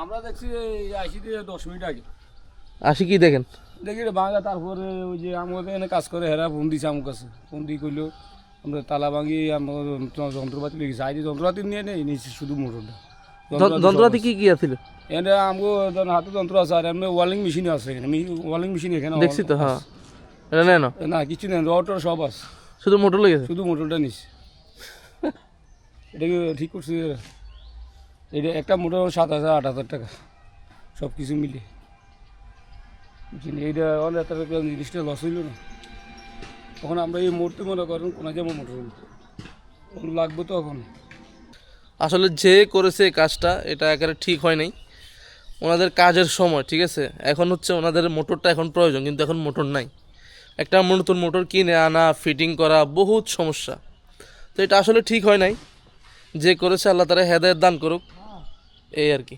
আমরা দেখছি আসি 10 মিনিট আগে আসি কি দেখেন দেখি ভাঙা, তারপরে ওই যে আমাদের এখানে কাজ করে হেরা ফোন দিছে আমার কাছে, ফোন দিয়ে কইলো আমরা তালা ভাঙি, আমার যন্ত্রপাতি লেগেছে, আইডি যন্ত্রপাতি নিয়ে নেই, নিয়েছি শুধু মোটরটা। যন্ত্রপাতি কি কি আছিল এখানে আমাকে হাতে যন্ত্র আছে, আর এমনি ওয়ালিং মেশিনও আছে এখানে, ওয়ালিং মেশিন এখানে দেখছি তো। হ্যাঁ, এটা নেই না, না কিছু নেই, রড সব আছে, শুধু মোটর লেগেছে। শুধু মোটরটা নিচ্ছে। এটা কি ঠিক করছি? এটা একটা মোটর 7,000-8,000 টাকা সব কিছু মিলে। এইটা অনেক টাকা জিনিসটা লস হইল না। তখন আমরা এই মুহূর্তে মনে করেন কোনো যাবো মোটর লাগবে তো এখন। আসলে যে করেছে এই কাজটা এটা একেবারে ঠিক হয় নাই, ওনাদের কাজের সময় ঠিক আছে, এখন হচ্ছে ওনাদের মোটরটা এখন প্রয়োজন, কিন্তু এখন মোটর নাই। একটা নতুন মোটর কিনে আনা, ফিটিং করা বহুত সমস্যা। তো এটা আসলে ঠিক হয় নাই। যে করেছে আল্লাহ তাআলা হেদায়েত দান করুক, এই আর কি।